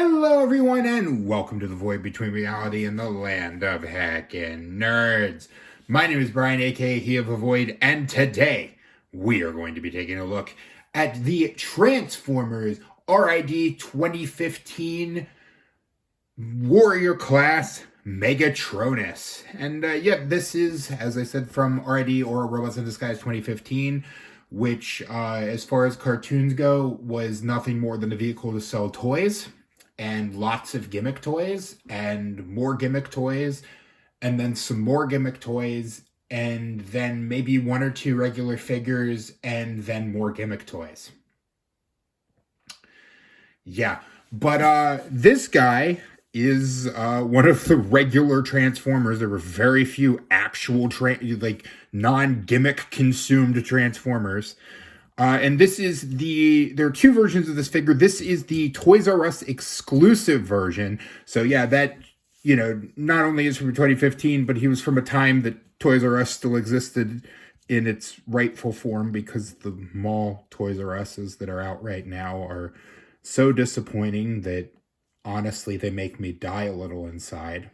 Hello everyone and welcome to the void between reality and the land of heckin' nerds. My name is Brian, aka He of the Void, and today we are going to be taking a look at the Transformers R.I.D 2015 Warrior Class Megatronus. And this is, as I said, from R.I.D or Robots in Disguise 2015, which, as far as cartoons go, was nothing more than a vehicle to sell toys. And lots of gimmick toys, and more gimmick toys, and then some more gimmick toys, and then maybe one or two regular figures, and then more gimmick toys. Yeah, but this guy is one of the regular Transformers. There were very few actual non-gimmick consumed Transformers. And this is there are two versions of this figure. This is the Toys R Us exclusive version. So yeah, that, not only is from 2015, but he was from a time that Toys R Us still existed in its rightful form, because the mall Toys R Us's that are out right now are so disappointing that honestly, they make me die a little inside.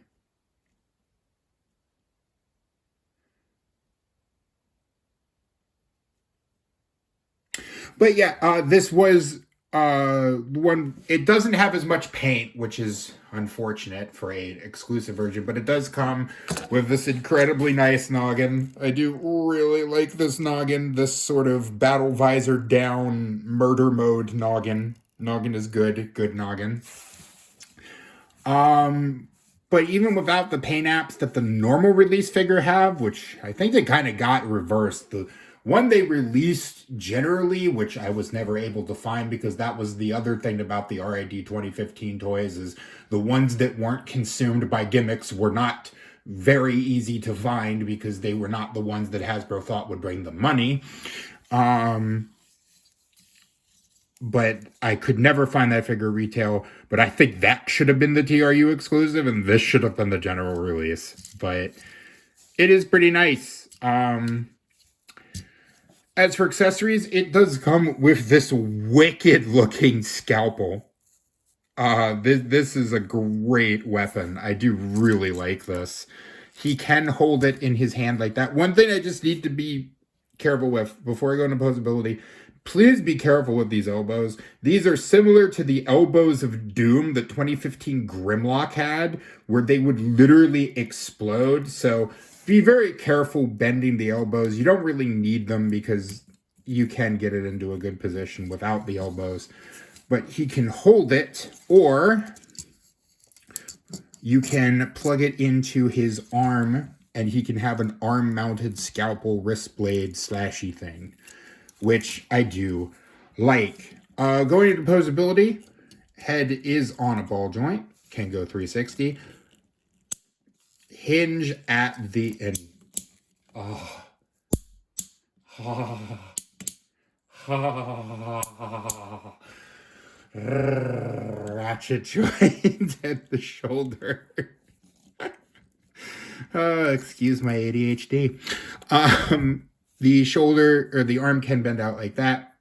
But yeah, this was one. It doesn't have as much paint, which is unfortunate for a exclusive version, but it does come with this incredibly nice noggin. I do really like this noggin, this sort of battle visor down murder mode noggin. Noggin is good noggin. But even without the paint apps that the normal release figure have, which I think they kind of got reversed, the one they released generally, which I was never able to find, because that was the other thing about the R.I.D 2015 toys, is the ones that weren't consumed by gimmicks were not very easy to find, because they were not the ones that Hasbro thought would bring them money. But I could never find that figure retail. But I think that should have been the TRU exclusive, and this should have been the general release. But it is pretty nice. As for accessories, it does come with this wicked looking scalpel. This is a great weapon. I do really like this. He can hold it in his hand like that. One thing I just need to be careful with before I go into posability: please be careful with these elbows. These are similar to the elbows of Doom that 2015 Grimlock had, where they would literally explode. So be very careful bending the elbows. You don't really need them, because you can get it into a good position without the elbows. But he can hold it, or you can plug it into his arm, and he can have an arm-mounted scalpel wrist blade slashy thing, which I do like. Going into posability, head is on a ball joint, can go 360. Hinge at the end. Ratchet joint at the shoulder. Excuse my ADHD. The shoulder or the arm can bend out like that.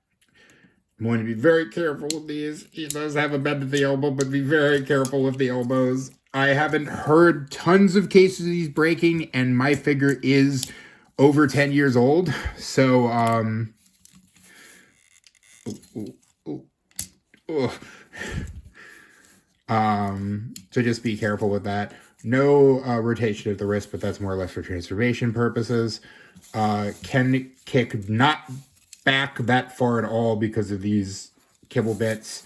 I'm going to be very careful with these. He does have a bend at the elbow, but be very careful with the elbows. I haven't heard tons of cases of these breaking, and my figure is over 10 years old. So, so just be careful with that. No rotation of the wrist, but that's more or less for transformation purposes. Can kick not back that far at all because of these kibble bits,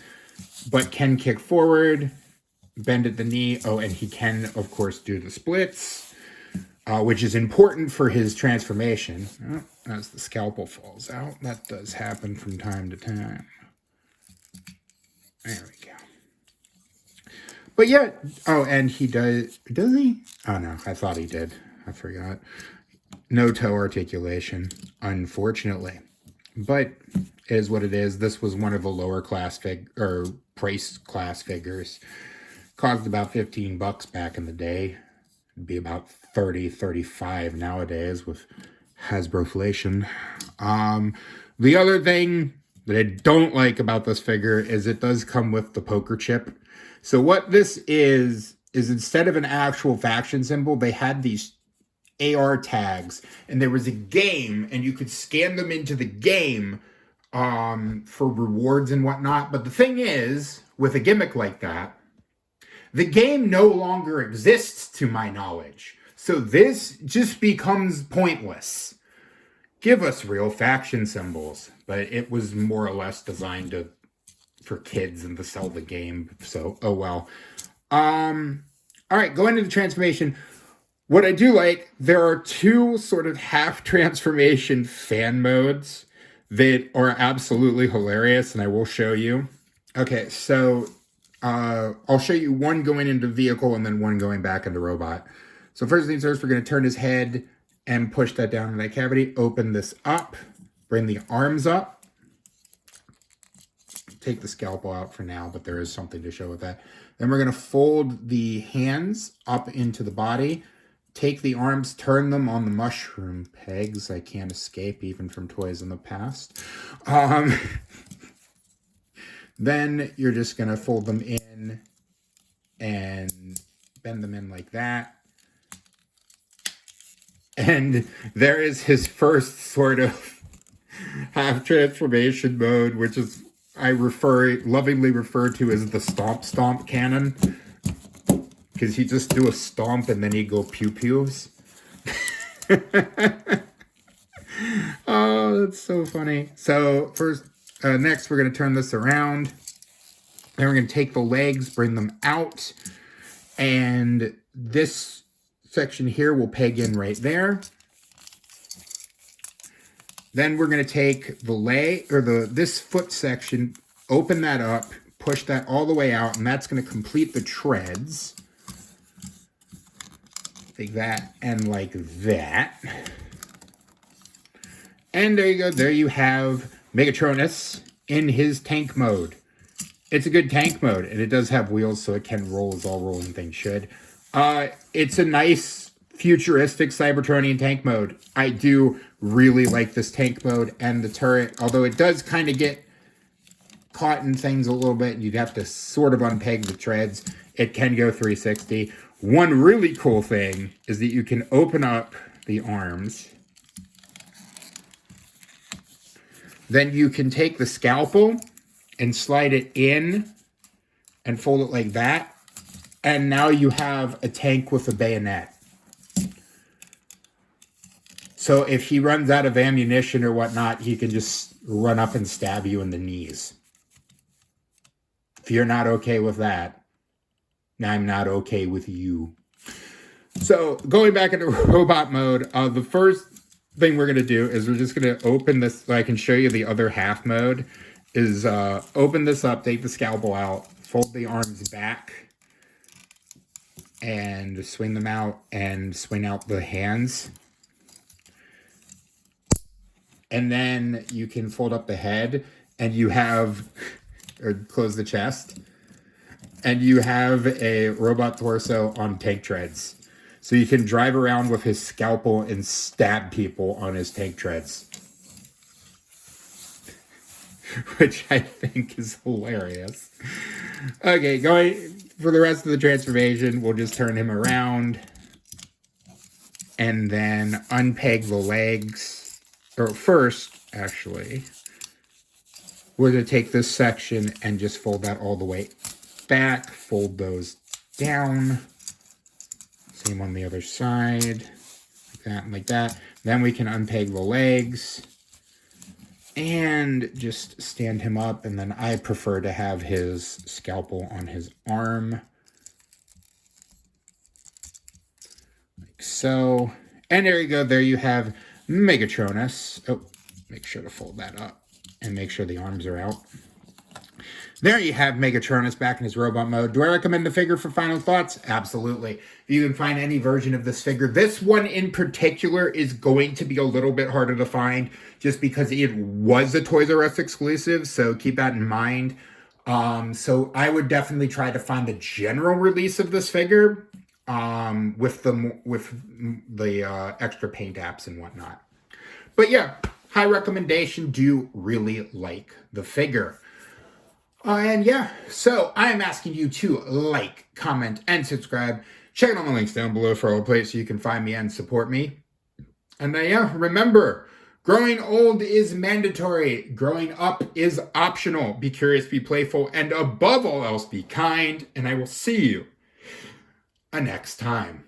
but can kick forward, bend at the knee. Oh, and he can, of course, do the splits, which is important for his transformation. Oh, as the scalpel falls out, that does happen from time to time. There we go. But yeah, oh, and he does he? Oh no, I thought he did. I forgot. No toe articulation, unfortunately. But it is what it is. This was one of the lower class price class figures. Cost about $15 back in the day. It'd be about 30, 35 nowadays with Hasbroflation. The other thing that I don't like about this figure is it does come with the poker chip. So what this is instead of an actual faction symbol, they had these AR tags, and there was a game, and you could scan them into the game for rewards and whatnot. But the thing is, with a gimmick like that, the game no longer exists to my knowledge. So this just becomes pointless. Give us real faction symbols. But it was more or less designed for kids and to sell the game. So, oh well. All right, going into the transformation. What I do like, there are two sort of half transformation fan modes that are absolutely hilarious, and I will show you. Okay, so I'll show you one going into vehicle and then one going back into robot. So first things first, we're going to turn his head and push that down in that cavity. Open this up. Bring the arms up. Take the scalpel out for now, but there is something to show with that. Then we're going to fold the hands up into the body. Take the arms, turn them on the mushroom pegs. I can't escape even from toys in the past. Then you're just going to fold them in and bend them in like that. And there is his first sort of half transformation mode, which is I lovingly refer to as the stomp cannon. Because he just do a stomp and then he'd go pew-pews. Oh, that's so funny. So first, next we're going to turn this around. Then we're going to take the legs, bring them out. And this section here will peg in right there. Then we're going to take the leg, or this foot section, open that up, push that all the way out, and that's going to complete the treads. Like that and like that. And there you go. There you have Megatronus in his tank mode. It's a good tank mode, and it does have wheels, so it can roll as all rolling things should. It's a nice futuristic Cybertronian tank mode. I do really like this tank mode and the turret, although it does kind of get caught in things a little bit. You'd have to sort of unpeg the treads. It can go 360. One really cool thing is that you can open up the arms. Then you can take the scalpel and slide it in and fold it like that. And now you have a tank with a bayonet. So if he runs out of ammunition or whatnot, he can just run up and stab you in the knees. If you're not okay with that, I'm not okay with you. So going back into robot mode, the first thing we're going to do is we're just going to open this, so I can show you the other half mode, is open this up, take the scalpel out, fold the arms back, and swing them out and swing out the hands. And then you can fold up the head and you have, or close the chest. And you have a robot torso on tank treads. So you can drive around with his scalpel and stab people on his tank treads. Which I think is hilarious. Okay, going for the rest of the transformation, we'll just turn him around. And then unpeg the legs. Or first, actually, we're going to take this section and just fold that all the way back, fold those down. Same on the other side, like that and like that. Then we can unpeg the legs and just stand him up. And then I prefer to have his scalpel on his arm, like so. And there you go. There you have Megatronus. Oh, make sure to fold that up and make sure the arms are out. There you have Megatronus back in his robot mode. Do I recommend the figure for final thoughts? Absolutely. If you can find any version of this figure, this one in particular is going to be a little bit harder to find just because it was a Toys R Us exclusive, so keep that in mind. So I would definitely try to find the general release of this figure with the extra paint apps and whatnot. But yeah, High recommendation, do really like the figure. And yeah, so I am asking you to like, comment, and subscribe. Check out all the links down below for all the places you can find me and support me. And then, yeah, remember, growing old is mandatory. Growing up is optional. Be curious, be playful, and above all else, be kind. And I will see you next time.